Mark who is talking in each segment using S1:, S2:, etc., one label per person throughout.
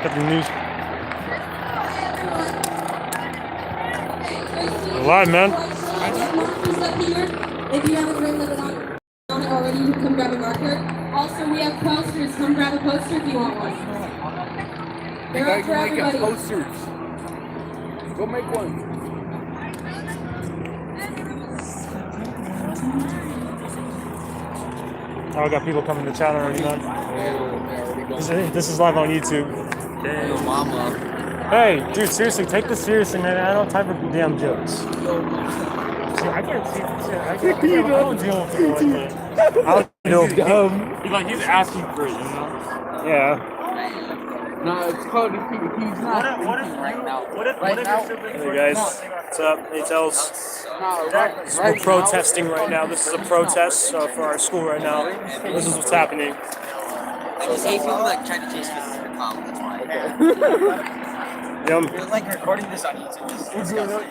S1: Got the news. Live, man.
S2: If you haven't written it on it already, you can come grab a marker. Also, we have posters. Come grab a poster if you want one. They're up for everybody.
S3: Posters. Go make one.
S1: Oh, I got people coming to chat already, man. This is live on YouTube.
S3: Damn, mama.
S1: Hey, dude, seriously, take this seriously, man. I don't type of damn jokes. See, I can't see shit. I don't deal with people like that. I don't deal with dumb. He's asking for it, you know? Yeah.
S3: No, it's called he's not.
S4: What if right now?
S1: Hey guys, what's up? Hey, Tells. We're protesting right now. This is a protest for our school right now. This is what's happening.
S4: I just hate people that try to chase kids to the college. That's why. You're like recording this on YouTube. This is disgusting.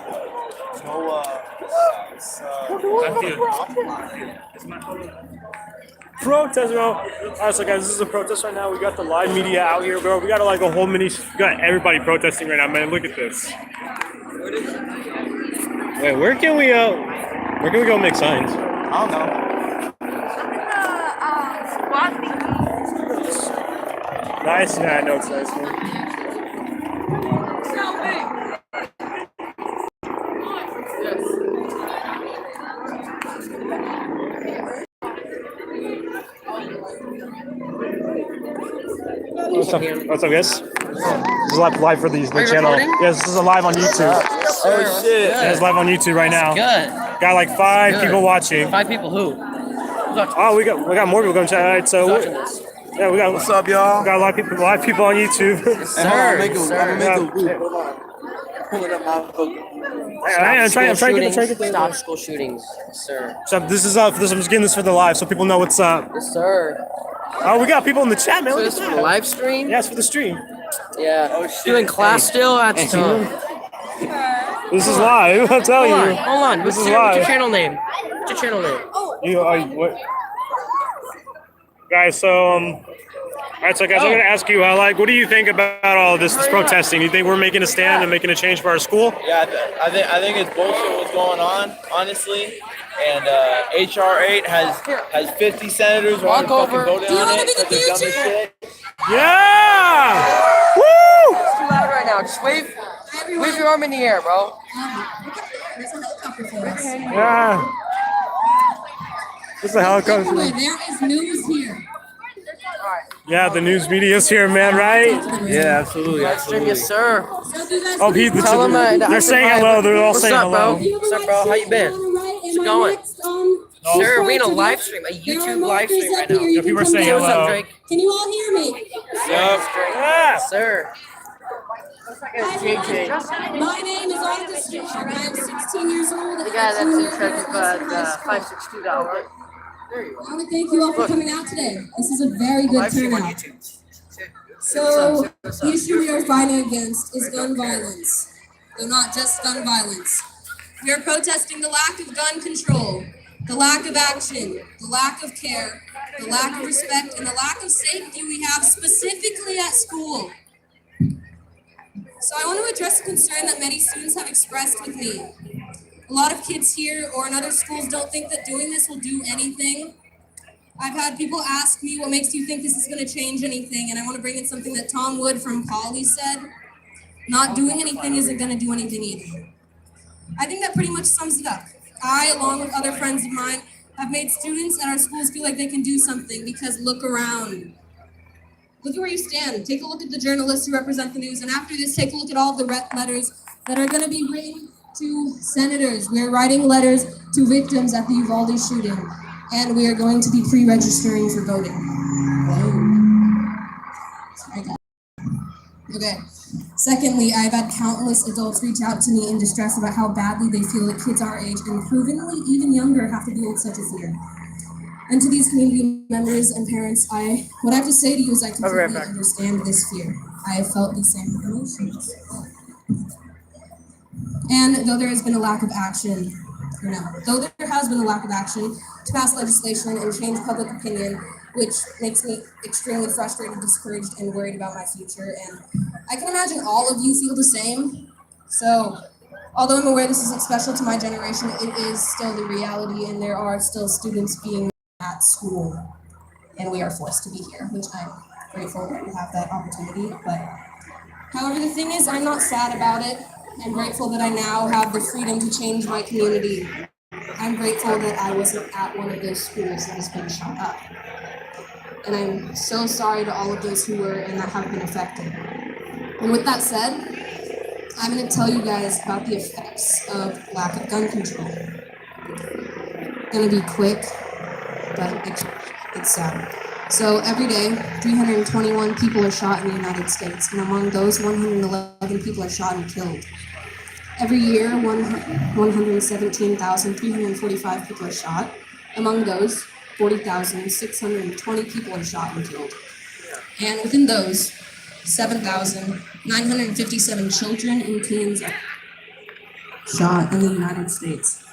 S1: Protest, bro. Alright, so guys, this is a protest right now. We got the live media out here, bro. We got like a whole we got everybody protesting right now, man. Look at this. Wait, where can we go make signs?
S4: I don't know.
S1: Nice, yeah, I know it's nice, man. What's up, guys? This is live for the channel.
S4: Recording?
S1: Yes, this is live on YouTube.
S4: Oh shit!
S1: Yeah, it's live on YouTube right now.
S4: Good.
S1: Got like 5 people watching.
S4: 5 people who?
S1: Oh, we got more people going to chat. All right, so yeah, we got.
S3: What's up, y'all?
S1: We got a lot of people on YouTube.
S4: Sir,
S3: I'm pulling up my book.
S1: I'm trying to get this.
S4: Stop school shootings, sir.
S1: So this is I'm just getting this for the live, so people know what's up.
S4: Yes, sir.
S1: Oh, we got people in the chat, man.
S4: So
S1: Look
S4: this
S1: at
S4: is for
S1: that.
S4: the live stream?
S1: Yeah, it's for the stream.
S4: Yeah. Oh shit. Doing class still? That's tough.
S1: This is live. I'll tell you.
S4: Hold on.
S1: This is
S4: What's your
S1: live.
S4: channel name? What's your channel name?
S1: What? Guys, so all right, so guys, I'm gonna ask you, what do you think about all of this protesting? Do you think we're making a stand and making a change for our school?
S5: Yeah, I think it's bullshit what's going on, honestly. And HR 8 has 50 senators
S4: Walk over.
S5: voting on it because they're dumb as shit.
S1: Yeah! Woo!
S4: It's too loud right now. Just wave your arm in the air, bro.
S2: There's a helicopter for us.
S1: Yeah. This is a helicopter.
S2: There is news here.
S1: Yeah, the news media's here, man, right?
S3: Yeah, absolutely.
S4: Live stream, yes, sir.
S1: Oh,
S4: Tell them
S1: they're saying hello. They're all
S4: What's
S1: saying
S4: up,
S1: hello.
S4: bro? What's up, bro? How you been? What's going? Sir, we in a live stream, a YouTube live stream right now.
S1: Yeah, people are saying
S4: Hey, what's
S1: hello.
S4: up, Drake?
S2: Can you all hear me?
S1: Yeah.
S4: Sir. JJ.
S2: My name is Arthur Stewart. I am 16 years old.
S4: The guy that's in charge of $562. There you
S2: I want to thank you all for coming out today. This is a very good turnout. So, the issue we are fighting against is gun violence. Though not just gun violence. We are protesting the lack of gun control, the lack of action, the lack of care, the lack of respect, and the lack of safety we have specifically at school. So I want to address a concern that many students have expressed with me. A lot of kids here or in other schools don't think that doing this will do anything. I've had people ask me, what makes you think this is going to change anything? And I want to bring in something that Tom Wood from Poly said. Not doing anything isn't going to do anything either. I think that pretty much sums it up. I, along with other friends of mine, have made students at our schools feel like they can do something because look around. Look at where you stand. Take a look at the journalists who represent the news. And after this, take a look at all the letters that are going to be written to senators. We are writing letters to victims at the Uvalde shooting. And we are going to be pre-registering for voting. Okay. Secondly, I've had countless adults reach out to me in distress about how badly they feel that kids our age and provenly even younger have to deal with such a fear. And to these community members and parents, what I have to say to you is I completely understand this fear. I have felt the same emotions. And though there has been a lack of action, to pass legislation and change public opinion, which makes me extremely frustrated, discouraged, and worried about my future. And I can imagine all of you feel the same. So, although I'm aware this isn't special to my generation, it is still the reality, and there are still students being at school, and we are forced to be here, which I'm grateful that we have that opportunity. But however, the thing is, I'm not sad about it. I'm grateful that I now have the freedom to change my community. I'm grateful that I wasn't at one of those schools that has been shut up. And I'm so sorry to all of those who were and that have been affected. And with that said, I'm going to tell you guys about the effects of lack of gun control. Going to be quick, but it's sad. So every day, 321 people are shot in the United States, and among those, 111 people are shot and killed. Every year, 117,345 people are shot. Among those, 40,620 people are shot and killed. And within those, 7,957 children and teens are shot in the United States.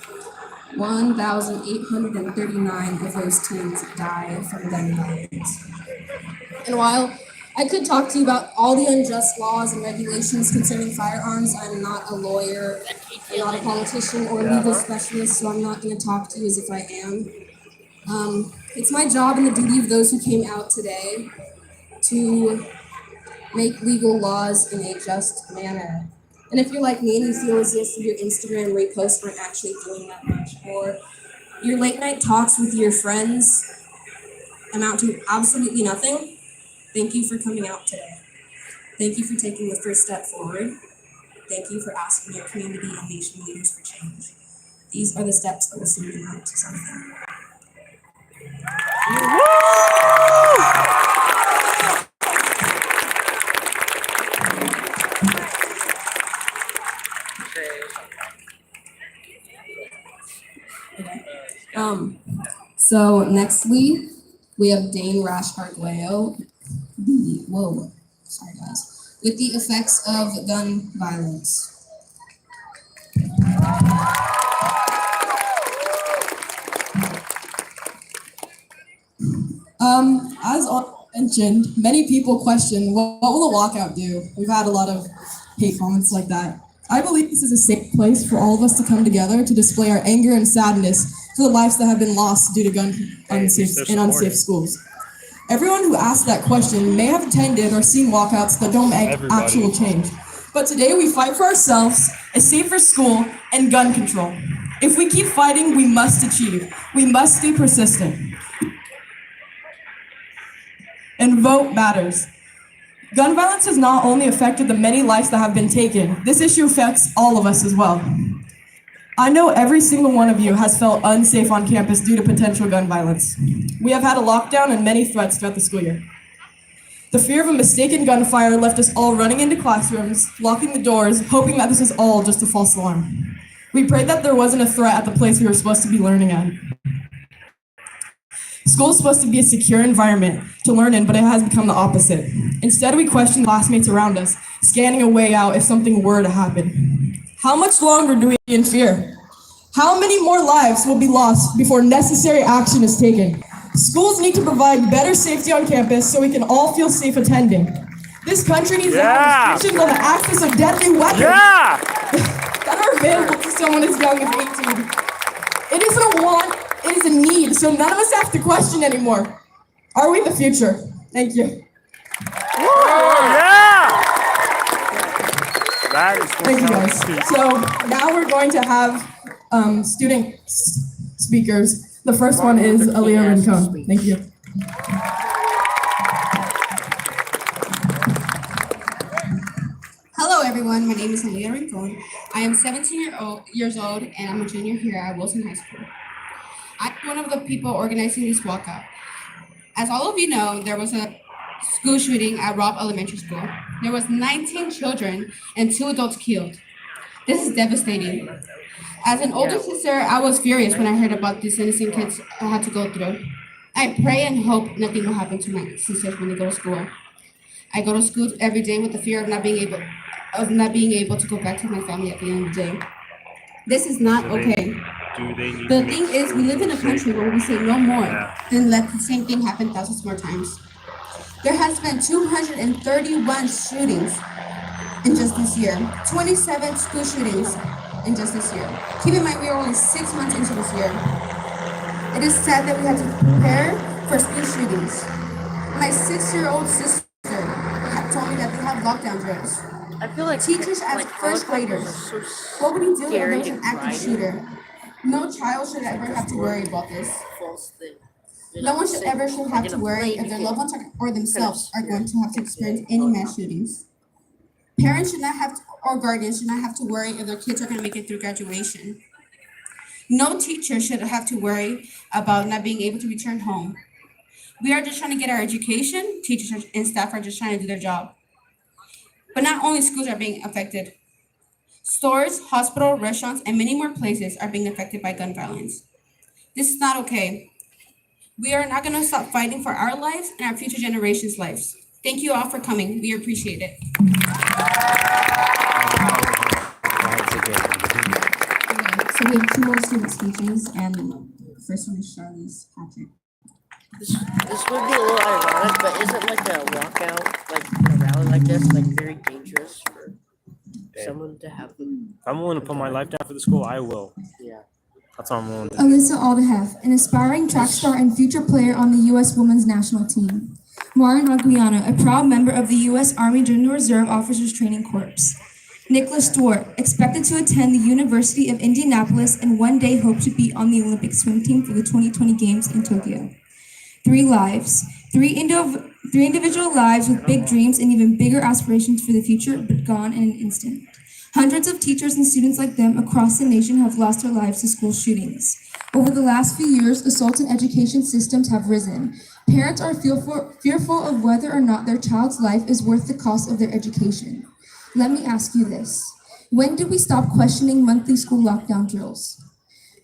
S2: 1,839 of those teens die from gun violence. And while I could talk to you about all the unjust laws and regulations concerning firearms, I'm not a lawyer, I'm not a politician or legal specialist, so I'm not going to talk to you as if I am. It's my job and the duty of those who came out today to make legal laws in a just manner. And if you're like me and you feel as if your Instagram reposts weren't actually doing that much, or your late night talks with your friends amount to absolutely nothing, thank you for coming out today. Thank you for taking the first step forward. Thank you for asking your community and nation leaders for change. These are the steps that will see you out to something. So nextly, we have Dane Rash Arguello. Sorry guys. With the effects of gun violence. As mentioned, many people question, what will the walkout do? We've had a lot of hate comments like that. I believe this is a safe place for all of us to come together to display our anger and sadness for the lives that have been lost due to gun unsafe schools. Everyone who asked that question may have attended or seen walkouts that don't make actual change. But today we fight for ourselves, a safer school, and gun control. If we keep fighting, we must achieve. We must stay persistent. And vote matters. Gun violence has not only affected the many lives that have been taken, this issue affects all of us as well. I know every single one of you has felt unsafe on campus due to potential gun violence. We have had a lockdown and many threats throughout the school year. The fear of a mistaken gunfire left us all running into classrooms, locking the doors, hoping that this was all just a false alarm. We prayed that there wasn't a threat at the place we were supposed to be learning at. School is supposed to be a secure environment to learn in, but it has become the opposite. Instead, we question classmates around us, scanning a way out if something were to happen. How much longer do we be in fear? How many more lives will be lost before necessary action is taken? Schools need to provide better safety on campus so we can all feel safe attending. This country needs to have restrictions on the access of deadly weapons that are available to someone as young as 18. It isn't a want, it is a need, so none of us have to question anymore. Are we the future? Thank you. Thank you guys. So now we're going to have student speakers. The first one is Aaliyah Rincon. Thank you.
S6: Hello everyone, my name is Aaliyah Rincon. I am 17 years old and I'm a junior here at Wilson High School. I'm one of the people organizing this walkout. As all of you know, there was a school shooting at Robb Elementary School. There was 19 children and 2 adults killed. This is devastating. As an older sister, I was furious when I heard about these innocent kids I had to go through. I pray and hope nothing will happen to my sisters when they go to school. I go to school every day with the fear of not being able to go back to my family at the end of the day. This is not okay.
S1: do they need
S6: The
S1: to make
S6: thing is, we live in a country where we say no more,
S1: Yeah.
S6: then let the same thing happen thousands more times. There has been 231 shootings in just this year, 27 school shootings in just this year. Keep in mind, we are only 6 months into this year. It is sad that we have to prepare for school shootings. My 6-year-old sister told me that they have lockdown drills.
S4: I feel like
S6: Teachers as
S4: like
S6: first graders,
S4: so
S6: what would you do if
S4: scary
S6: there was an
S4: to
S6: active
S4: write
S6: shooter? No child should ever have to worry about this.
S4: false thing.
S6: No one should have to worry if their loved ones or themselves are going to have to experience any mass shootings. Parents should not have to, or guardians should not have to worry if their kids are going to make it through graduation. No teacher should have to worry about not being able to return home. We are just trying to get our education. Teachers and staff are just trying to do their job. But not only schools are being affected. Stores, hospitals, restaurants, and many more places are being affected by gun violence. This is not okay. We are not going to stop fighting for our lives and our future generations' lives. Thank you all for coming. We appreciate it.
S2: So we have 2 more student speeches, and the first one is Charlie's Patrick.
S4: This would be a little ironic, but isn't like a walkout, like a rally like this, like very dangerous for someone to have them?
S1: If I'm willing to put my life down for the school, I will.
S4: Yeah.
S1: That's all I'm willing to do.
S2: Alyssa Aldehef, an aspiring track star and future player on the U.S. women's national team. Marin Aguiano, a proud member of the U.S. Army General Reserve Officers Training Corps. Nicholas Stewart, expected to attend the University of Indianapolis and one day hope to be on the Olympic swim team for the 2020 Games in Tokyo. 3 lives, 3 individual lives with big dreams and even bigger aspirations for the future, but gone in an instant. Hundreds of teachers and students like them across the nation have lost their lives to school shootings. Over the last few years, assaults in education systems have risen. Parents are fearful of whether or not their child's life is worth the cost of their education. Let me ask you this. When did we stop questioning monthly school lockdown drills?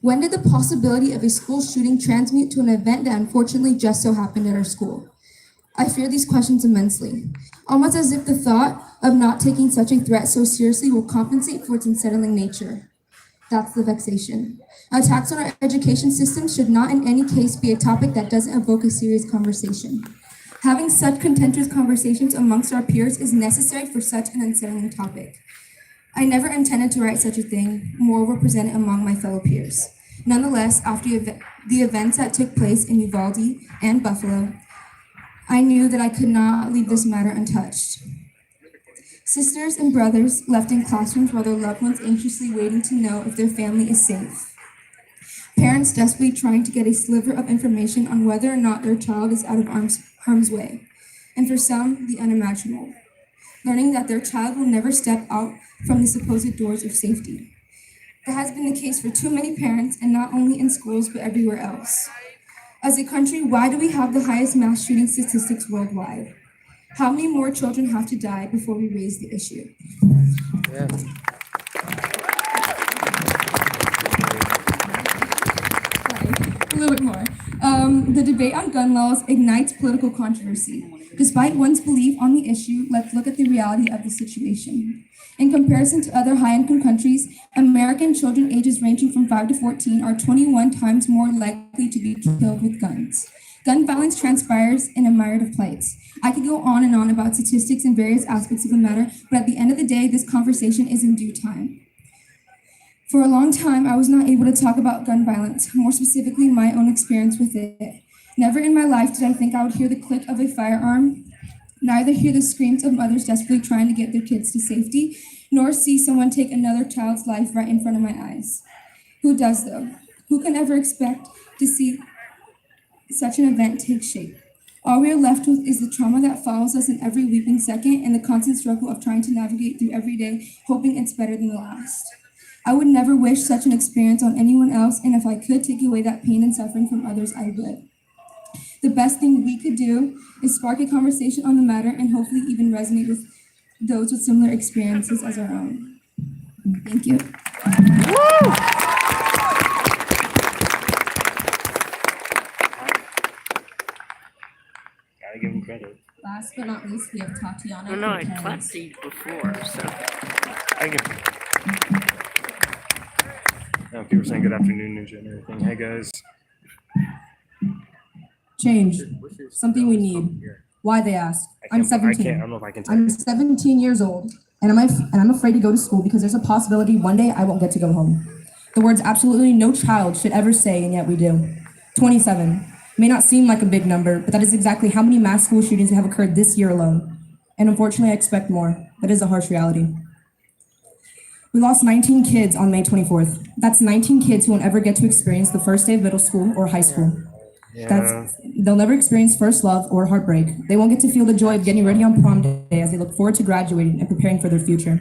S2: When did the possibility of a school shooting transmute to an event that unfortunately just so happened at our school? I fear these questions immensely, almost as if the thought of not taking such a threat so seriously will compensate for its unsettling nature. That's the vexation. Attacks on our education system should not in any case be a topic that doesn't evoke a serious conversation. Having such contentious conversations amongst our peers is necessary for such an unsettling topic. I never intended to write such a thing, moreover present it among my fellow peers. Nonetheless, after the events that took place in Uvalde and Buffalo, I knew that I could not leave this matter untouched. Sisters and brothers left in classrooms while their loved ones anxiously waiting to know if their family is safe. Parents desperately trying to get a sliver of information on whether or not their child is out of harm's way. And for some, the unimaginable. Learning that their child will never step out from the supposed doors of safety. That has been the case for too many parents, and not only in schools, but everywhere else. As a country, why do we have the highest mass shooting statistics worldwide? How many more children have to die before we raise the issue?
S4: Yeah.
S2: A little bit more. The debate on gun laws ignites political controversy. Despite one's belief on the issue, let's look at the reality of the situation. In comparison to other high-income countries, American children ages ranging from 5 to 14 are 21 times more likely to be killed with guns. Gun violence transpires in a myriad of plights. I could go on and on about statistics and various aspects of the matter, but at the end of the day, this conversation is in due time. For a long time, I was not able to talk about gun violence, more specifically my own experience with it. Never in my life did I think I would hear the click of a firearm, neither hear the screams of mothers desperately trying to get their kids to safety, nor see someone take another child's life right in front of my eyes. Who does, though? Who can ever expect to see such an event take shape? All we are left with is the trauma that follows us in every weeping second and the constant struggle of trying to navigate through every day, hoping it's better than the last. I would never wish such an experience on anyone else, and if I could take away that pain and suffering from others, I would. The best thing we could do is spark a conversation on the matter and hopefully even resonate with those with similar experiences as our own. Thank you.
S1: Gotta give him credit.
S2: Last but not least, we have Tatiana.
S4: No, I
S2: Cortez.
S4: clapped these before, so.
S1: I give People saying good afternoon, Ninja, and everything. Hey guys.
S2: Change. Something we need. Why, they ask. I'm 17.
S1: I don't know if I can type.
S2: I'm 17 years old, and I'm afraid to go to school because there's a possibility one day I won't get to go home. The words absolutely no child should ever say, and yet we do. 27. May not seem like a big number, but that is exactly how many mass school shootings have occurred this year alone. And unfortunately, I expect more. That is a harsh reality. We lost 19 kids on May 24th. That's 19 kids who won't ever get to experience the first day of middle school or high school. They'll never experience first love or heartbreak. They won't get to feel the joy of getting ready on prom day as they look forward to graduating and preparing for their future.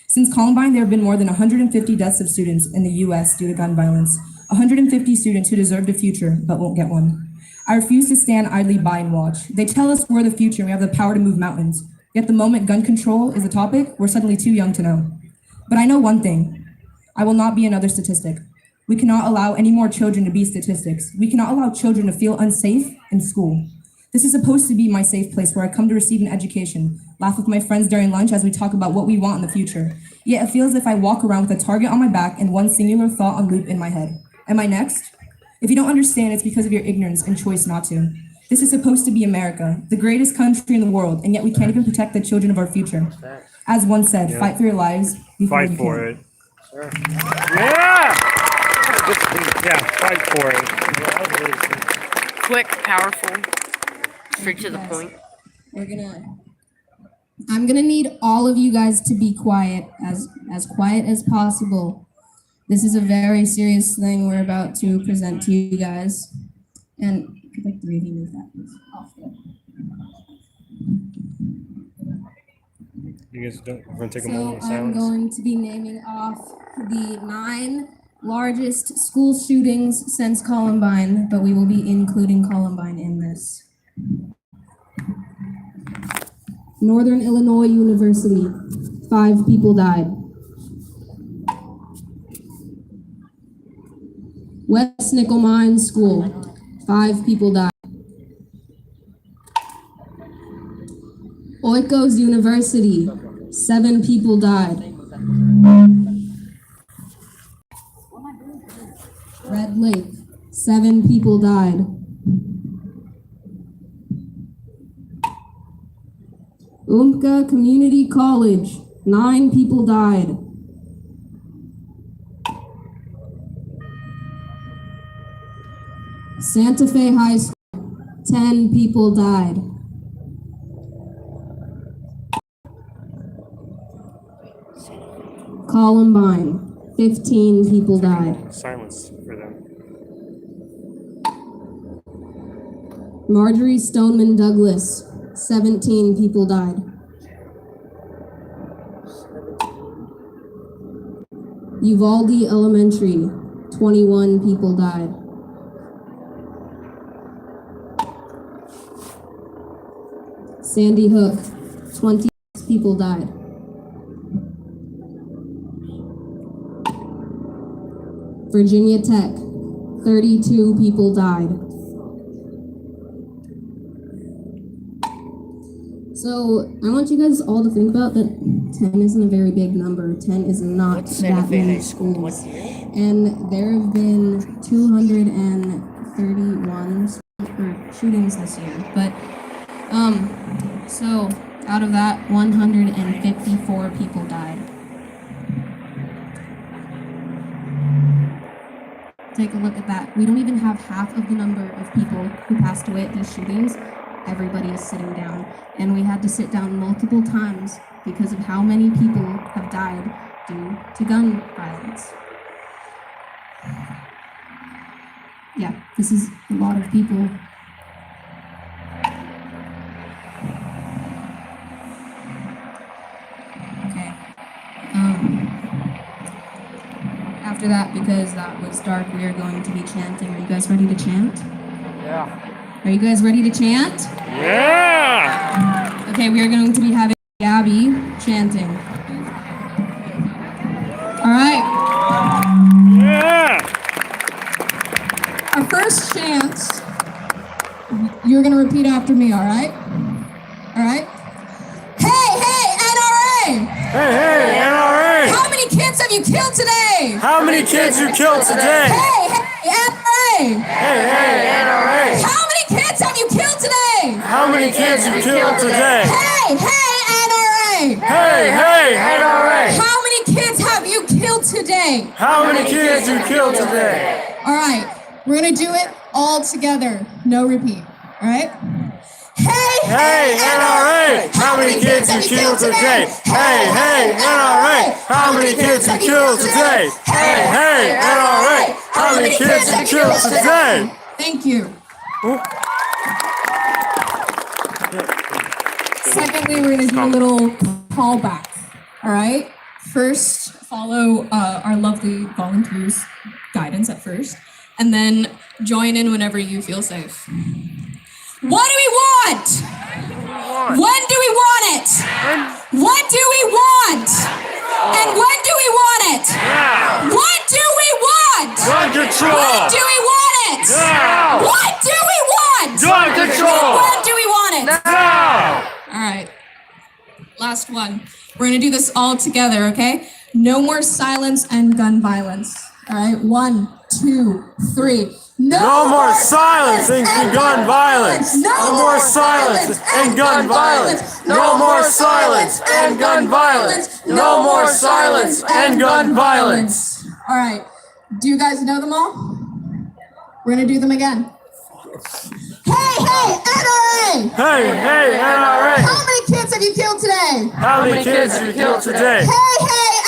S2: Since Columbine, there have been more than 150 deaths of students in the U.S. due to gun violence. 150 students who deserved a future but won't get one. I refuse to stand idly by and watch. They tell us we're the future and we have the power to move mountains. Yet the moment gun control is a topic, we're suddenly too young to know. But I know one thing. I will not be another statistic. We cannot allow any more children to be statistics. We cannot allow children to feel unsafe in school. This is supposed to be my safe place where I come to receive an education, laugh with my friends during lunch as we talk about what we want in the future. Yet it feels as if I walk around with a target on my back and one singular thought on loop in my head. Am I next? If you don't understand, it's because of your ignorance and choice not to. This is supposed to be America, the greatest country in the world, and yet we can't even protect the children of our future. As one said, fight for your lives before you
S1: Fight for
S2: can.
S1: it. Sure. Yeah! Yeah, fight for it.
S4: Quick, powerful, straight to the point.
S2: I'm gonna need all of you guys to be quiet as possible. This is a very serious thing we're about to present to you guys. And could like three of you move that please off there.
S1: You guys don't, we're gonna take a
S2: So
S1: moment of
S2: I'm
S1: silence.
S2: going to be naming off the 9 largest school shootings since Columbine, but we will be including Columbine in this. Northern Illinois University, 5 people died. West Nickel Mine School, 5 people died. Oikos University, 7 people died. Red Lake, 7 people died. Umpqua Community College, 9 people died. Santa Fe High School, 10 people died. Columbine, 15 people died.
S1: Silence for them.
S2: Marjorie Stoneman Douglas, 17 people died. Uvalde Elementary, 21 people died. Sandy Hook, 26 people died. Virginia Tech, 32 people died. So I want you guys all to think about that 10 isn't a very big number. 10 is not
S4: What's Santa
S2: that
S4: Fe
S2: many
S4: High School?
S2: schools.
S4: What year?
S2: And there have been 231 shootings this year. But so out of that, 154 people died. Take a look at that. We don't even have half of the number of people who passed away at these shootings. Everybody is sitting down. And we had to sit down multiple times because of how many people have died due to gun violence. Yeah, this is a lot of people. Okay. After that, because that was dark, we are going to be chanting. Are you guys ready to chant?
S3: Yeah.
S2: Are you guys ready to chant?
S1: Yeah!
S2: Okay, we are going to be having Gabby chanting. All right.
S1: Yeah!
S2: Our first chant, you're going to repeat after me, all right? All right? Hey, hey, NRA!
S1: Hey, hey, NRA!
S2: How many kids have you you killed today?
S1: How many kids you killed today?
S2: Hey, NRA!
S1: Hey, NRA!
S2: How many kids have you killed today?
S1: How many kids you killed today?
S2: Hey, NRA!
S1: Hey, NRA!
S2: How many kids have you killed today?
S1: How many kids you killed today?
S2: All right, we're gonna do it all together. No repeat. All right?
S1: Hey, NRA! How many kids you killed today? Hey, NRA! How many kids you killed today? Hey, NRA! How many kids you killed today?
S2: Thank you. Secondly, we're gonna do a little callback. All right? First, follow our lovely volunteers' guidance at first, and then join in whenever you feel safe. What do we want? When do we want it? What do we want? And when do we want it? What do we want?
S1: Gun control!
S2: When do we want it?
S1: Now!
S2: What do we want?
S1: Gun control!
S2: When do we want it?
S1: Now!
S2: All right. Last one. We're gonna do this all together, okay? No more silence and gun violence. All right. 1, 2, 3.
S1: No more silence and gun violence! No more silence and gun violence! No more silence and gun violence! No more silence and gun violence!
S2: All right. Do you guys know them all? We're gonna do them again. Hey, NRA!
S1: Hey, NRA!
S2: How many kids have you killed today?
S1: How many kids you killed today?
S2: Hey,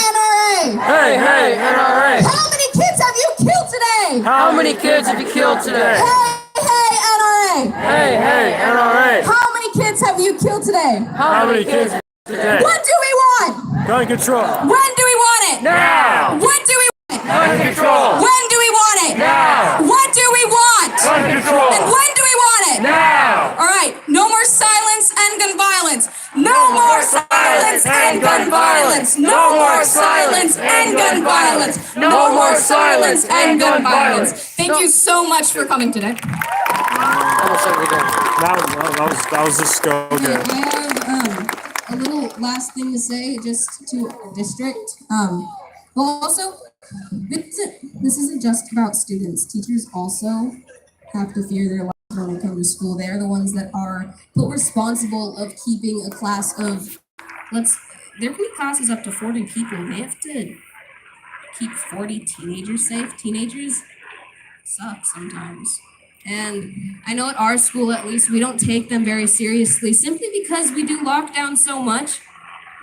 S2: NRA!
S1: Hey, NRA!
S2: How many kids have you killed today?
S1: How many kids have you killed today?
S2: Hey, NRA!
S1: Hey, NRA!
S2: How many kids have you killed today?
S1: How many kids today?
S2: What do we want?
S1: Gun control!
S2: When do we want it?
S1: Now!
S2: What do we want?
S1: Gun control!
S2: When do we want it?
S1: Now!
S2: What do we want?
S1: Gun control!
S2: And when do we want it?
S1: Now!
S2: All right, no more silence and gun violence. No more silence and gun violence. No more silence and gun violence. No more silence and gun violence. Thank you so much for coming today.
S1: That was just so good.
S2: I have a little last thing to say just to our district. Well, also, this isn't just about students. Teachers also have to fear their lives when they come to school. They're the ones that are put responsible of keeping a class of, there can be classes up to 40 people. They have to keep 40 teenagers safe. Teenagers suck sometimes. And I know at our school, at least, we don't take them very seriously simply because we do lockdown so much,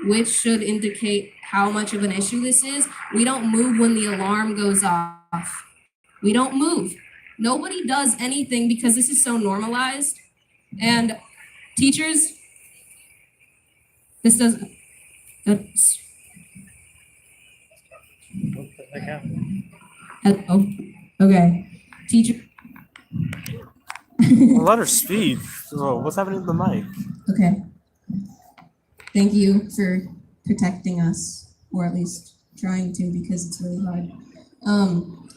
S2: which should indicate how much of an issue this is. We don't move when the alarm goes off. We don't move. Nobody does anything because this is so normalized. And teachers, this doesn't. Oh, okay. Teacher.
S1: Let her speak. Whoa, what's happening to the mic?
S2: Okay. Thank you for protecting us, or at least trying to, because it's really hard.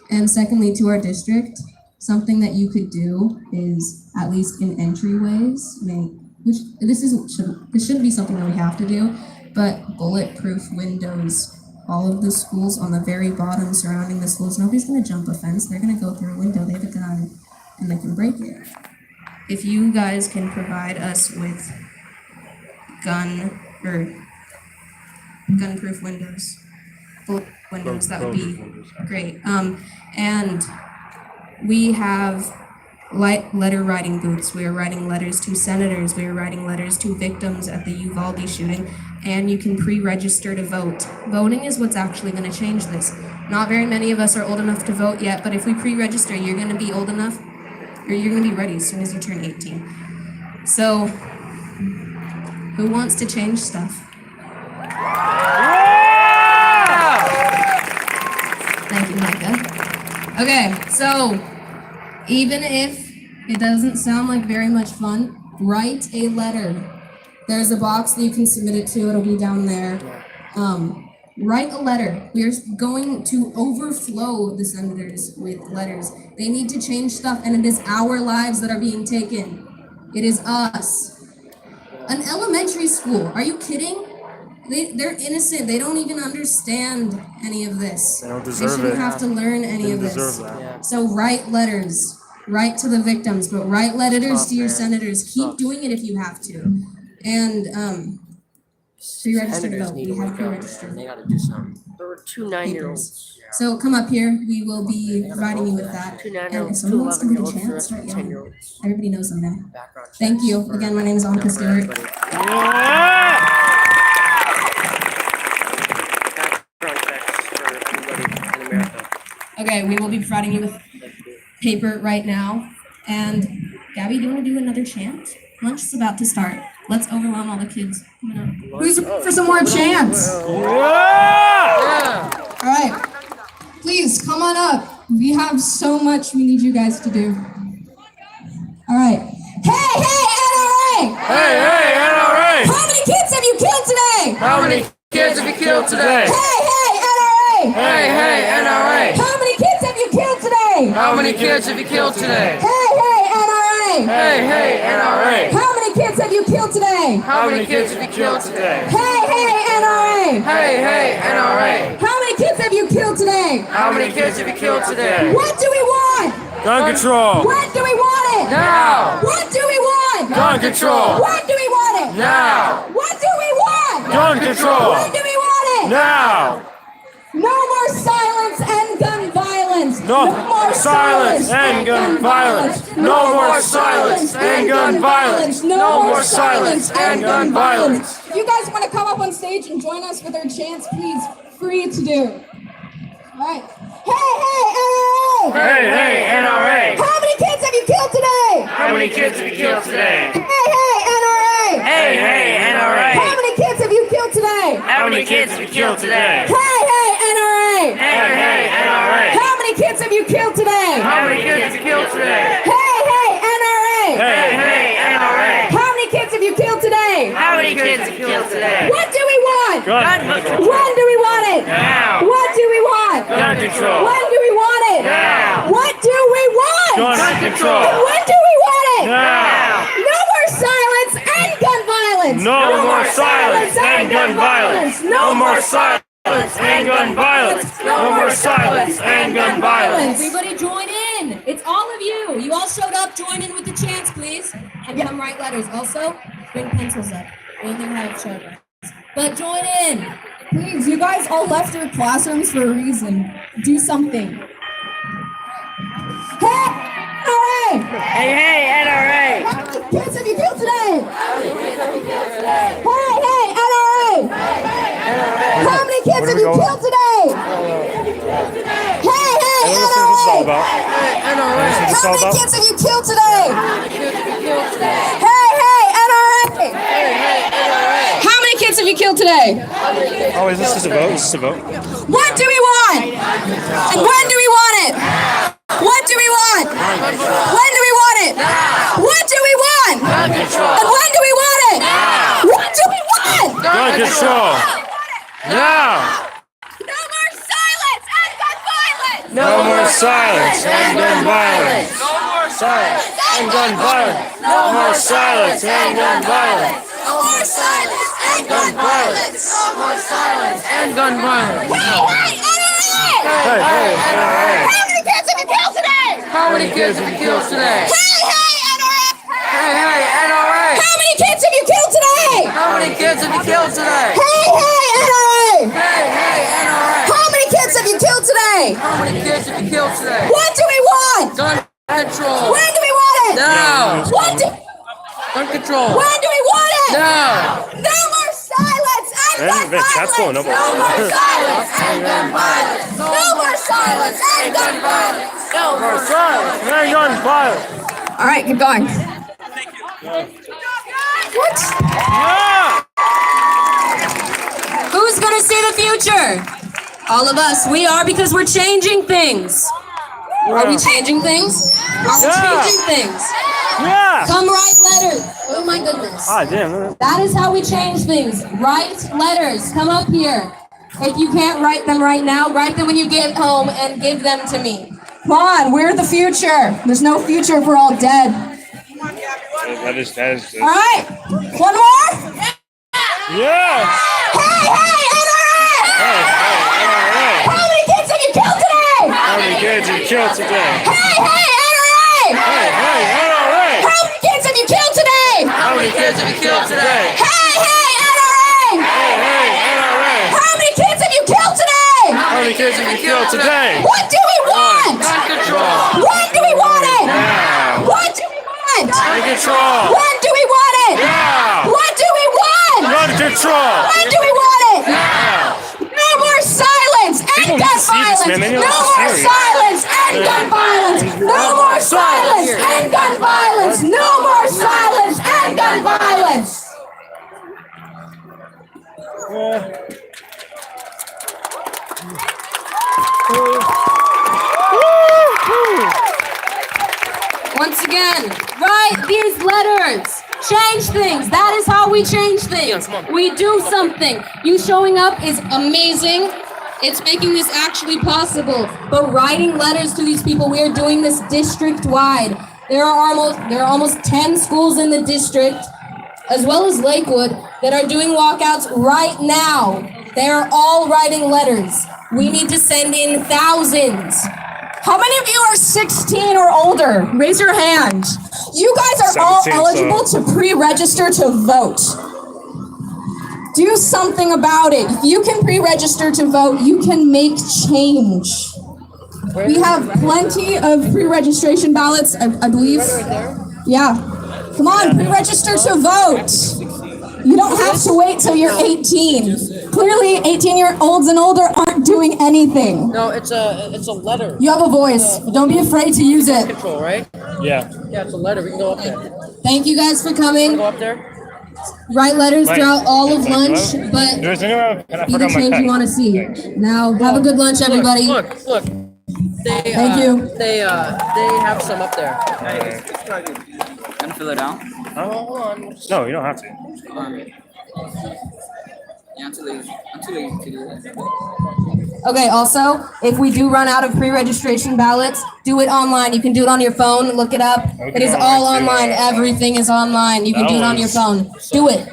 S2: And secondly, to our district, something that you could do is, at least in entryways, this shouldn't be something that we have to do, but bulletproof windows. All of the schools on the very bottom surrounding the schools, nobody's gonna jump a fence. They're gonna go through a window. They have a gun, and they can break it. If you guys can provide us with gunproof windows, bullet windows, that would be great. And we have letter writing booths. We are writing letters to senators. We are writing letters to victims at the Uvalde shooting. And you can pre-register to vote. Voting is what's actually going to change this. Not very many of us are old enough to vote yet, but if we pre-register, you're going to be old enough, or you're going to be ready as soon as you turn 18. So, who wants to change stuff? Thank you, Micah. Okay, so even if it doesn't sound like very much fun, write a letter. There's a box that you can submit it to. It'll be down there. Write a letter. We're going to overflow the senators with letters. They need to change stuff, and it is our lives that are being taken. It is us. An elementary school. Are you kidding? They're innocent. They don't even understand any of this.
S1: They don't deserve
S2: shouldn't
S1: it.
S2: have to learn any
S1: They
S2: of this.
S1: deserve that.
S4: Yeah.
S2: So write letters. Write to the victims, but write letters to your
S4: man.
S2: senators. Keep doing it if you have to. And pre-registered
S4: Senators
S2: vote.
S4: need
S2: We
S4: to
S2: have
S4: wake up, man.
S2: pre-registered
S4: They gotta do something. There were two 9-year-olds.
S2: So come up here. We will be providing you with that.
S4: Two
S2: And if
S4: 9-year-olds, two
S2: someone wants to read a
S4: 11-year-olds, the
S2: chant,
S4: rest
S2: start
S4: of
S2: yelling.
S4: 10-year-olds.
S2: Everybody knows them now.
S4: Background checks
S2: Thank you.
S4: for-
S2: Again, my name is Annika
S4: for
S2: Stewart.
S4: everybody.
S1: Yeah!
S4: Background checks for everybody in America.
S2: Okay, we will be providing you with paper right now. And Gabby, do you want to do another chant? Lunch is about to start. Let's overwhelm all the kids. Who's for some more chants?
S1: Yeah!
S2: All right. Please come on up. We have so much we need you guys to do. All right. Hey, NRA!
S1: Hey, NRA!
S2: How many kids have you killed today?
S3: How many kids have you killed today?
S2: Hey, NRA!
S3: Hey, NRA!
S2: How many kids have you killed today?
S3: How many kids have you killed today?
S2: Hey, NRA!
S3: Hey, NRA!
S2: How many kids have you killed today?
S3: How many kids have you killed today?
S2: Hey, NRA!
S3: Hey, NRA!
S2: How many kids have you killed today?
S3: How many kids have you killed today?
S2: What do we want?
S1: Gun control!
S2: When do we want it?
S3: Now!
S2: What do we want?
S1: Gun control!
S2: When do we want it?
S3: Now!
S2: What do we want?
S1: Gun control!
S2: When do we want it?
S1: Now!
S2: No more silence and gun violence.
S1: No
S2: more
S1: silence and gun violence. No more silence and gun violence.
S2: No more silence
S1: and gun violence.
S2: If you guys want to come up on stage and join us with our chants, please, free to do. All right. NRA!
S1: Hey, NRA!
S2: How many kids have you killed today?
S3: How many kids have you killed today?
S2: NRA!
S3: Hey, NRA!
S2: How many kids have you killed today?
S3: How many kids have you killed today?
S2: NRA!
S3: Hey, NRA!
S2: How many kids have you killed today?
S3: How many kids have you killed today?
S2: NRA!
S3: Hey, NRA!
S2: How many kids have you killed today?
S3: How many kids have you killed today?
S2: What do we want?
S1: Gun control!
S2: When do we want it?
S3: Now!
S2: What do we want?
S1: Gun control!
S2: When do we want it?
S3: Now!
S2: What do we want?
S1: Gun control!
S2: When do we want it?
S1: Now!
S2: No more silence and gun violence.
S1: No more silence and gun violence. No more silence and gun violence. No more silence and gun violence.
S2: Everybody join in. It's all of you. You all showed up. Join in with the chants, please. And come write letters. Also, bring pencils up. We only have sharpeners. But join in. Please, you guys all left your classrooms for a reason. Do something. Hey, NRA!
S3: Hey, NRA!
S2: How many kids have you killed today? Hey, NRA! How many kids have you killed today? Hey,
S1: What is this all
S2: NRA!
S1: about? What is this
S2: How
S1: all
S2: many
S1: about?
S2: kids have you killed today? Hey, NRA! How many kids have you killed today?
S1: Oh, is this just a vote? Is this a vote?
S2: What do we want? And when do we want it? What do we want? When do we want it? What do we want? And when do we want it? What do we want?
S1: Gun control! Now!
S2: No more silence and gun violence!
S1: No more silence and gun violence. Silence and gun violence. No more silence and gun violence.
S2: No more silence and gun violence!
S3: No more silence and gun violence!
S2: Hey, NRA!
S1: Hey,
S2: How many kids have you killed today?
S3: How many kids have you killed today?
S2: NRA!
S3: Hey, NRA!
S2: How many kids have you killed today?
S3: How many kids have you killed today?
S2: NRA!
S3: Hey, NRA!
S2: How many kids have you killed today?
S3: How many kids have you killed today?
S2: What do we want?
S3: Gun control!
S2: When do we want it?
S3: Now!
S2: What do?
S3: Gun control!
S2: When do we want it?
S3: Now!
S2: No more silence and gun
S1: the chat's going
S2: violence!
S1: up.
S2: No more silence and gun violence! No more silence and gun violence! No more
S1: silence and gun violence.
S2: All right, keep going. What?
S1: Yeah!
S2: Who's gonna see the future? All of us. We are, because we're changing things. Are we changing things? Are we
S1: Yeah.
S2: changing things?
S1: Yeah!
S2: Come write letters. Oh my goodness.
S1: Ah, damn.
S2: That is how we change things. Write letters. Come up here. If you can't write them right now, write them when you get home and give them to me. Come on, we're the future. There's no future if we're all dead.
S1: That is.
S2: All right, one more.
S1: Yeah!
S2: Hey, How many kids have you killed today?
S1: How many kids have you killed today?
S2: Hey, NRA! How many kids have you killed today?
S3: How many kids have you killed today?
S2: Hey, NRA! How many kids have you killed today?
S1: How many kids have you killed today?
S2: What do we want?
S3: Gun control.
S2: When do we want it?
S1: Yeah.
S2: What do we want?
S1: Gun control.
S2: When do we want it?
S1: Yeah.
S2: What do we want?
S1: Gun control.
S2: When do we want it? No more silence and
S1: People
S2: gun
S1: need to see this,
S2: violence.
S1: man. They
S2: No
S1: know
S2: more
S1: it's serious.
S2: silence and gun violence. No more silence and gun violence. No more silence and gun violence. Once again, write these letters. Change things. That is how we change things. We do something. You showing up is amazing. It's making this actually possible. But writing letters to these people, we are doing this district-wide. There are almost 10 schools in the district, as well as Lakewood, that are doing walkouts right now. They are all writing letters. We need to send in thousands. How many of you are 16 or older? Raise your hand. You guys are all
S1: 17,
S2: eligible to pre-register to vote. Do something about it. If you can pre-register to vote, you can make change. We have plenty of pre-registration ballots, I believe. Yeah. Come on, pre-register to vote. You don't have to wait till you're 18. Clearly, 18-year-olds and older aren't doing anything.
S3: No, it's a letter.
S2: You have a voice. Don't be afraid to use it.
S3: Control, right?
S1: Yeah.
S3: Yeah, it's a letter. We can go up there.
S2: Thank you guys for coming.
S3: Go up there.
S2: Write letters throughout all of lunch, but
S1: There's anyone? I
S2: be the
S1: forgot my
S2: change
S1: pen.
S2: you want to see. Now, have a good lunch, everybody.
S3: Look. They,
S2: Thank you.
S3: They have some up there.
S7: Gonna fill it out?
S3: Hold on.
S1: No, you don't have to.
S7: Yeah, I'm too lazy to do that.
S2: Okay, also, if we do run out of pre-registration ballots, do it online. You can do it on your phone, look it up. It is all online. Everything is online. You can do it on your phone. Do it.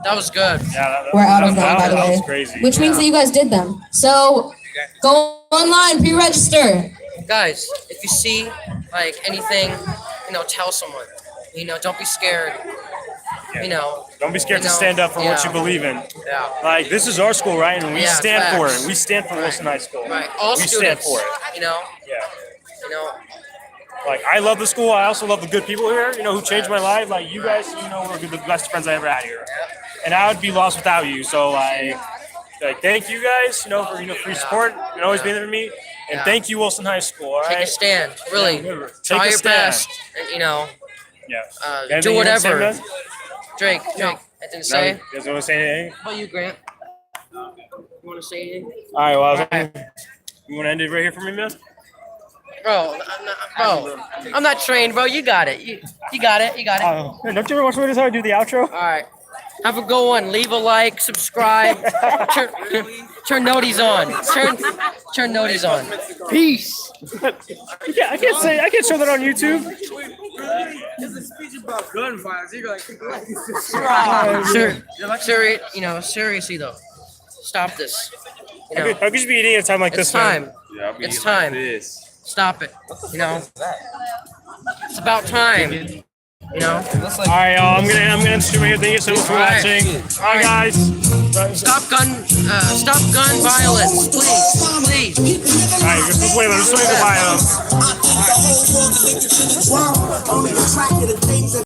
S3: That was good.
S1: Yeah,
S2: We're out of them, by the
S1: that
S2: way.
S1: was crazy.
S2: Which means that you guys did them. So, go online, pre-register.
S3: Guys, if you see like anything, tell someone. Don't be scared.
S1: Don't be scared to
S3: You know,
S1: stand up for what
S3: yeah.
S1: you believe in.
S3: Yeah.
S1: Like, this is our school, right? And we
S3: Yeah,
S1: stand for
S3: facts.
S1: it. We stand for Wilson High School.
S3: Right. All
S1: we
S3: students.
S1: stand for it.
S3: Yeah.
S1: Like, I love the school. I also love the good people here, who changed my life. Like, you guys, were the best friends I ever had here. And I would be lost without you. So, like thank you guys, for your support and always being there for me. And thank you, Wilson High School, all right?
S3: Take a stand. Really.
S1: Take
S3: Try
S1: a
S3: your
S1: stand.
S3: best. And,
S1: Yeah.
S3: do
S1: Anything you wanna say,
S3: whatever.
S1: man?
S3: Drake, I didn't
S1: No,
S3: say.
S1: you guys want to say anything?
S3: How about you, Grant? You want to say anything?
S1: All right, well, you want to end it right here for me, man?
S3: Bro, I'm not trained, bro. You got it. You got it. You got it.
S1: Hey, don't you ever watch me how I do the outro?
S3: All right. Have a good one. Leave a like, subscribe, turn noties on. Turn noties on. Peace.
S1: I can't show that on YouTube.
S7: It's a speech about gun violence. You're like,
S3: Seriously though, stop this.
S1: I could just be eating at a time like
S3: It's
S1: this,
S3: time.
S1: man.
S7: yeah, I'll be
S3: It's
S7: like
S3: time.
S7: this.
S3: Stop it. It's about time.
S1: All right, y'all. I'm gonna stream right here. Thank you so much for watching. All right, guys.
S3: Stop gun violence, please.
S1: All right, just wait. Let's wait to buy them.
S8: I think the whole world, the niggas in this world, only attracted to things that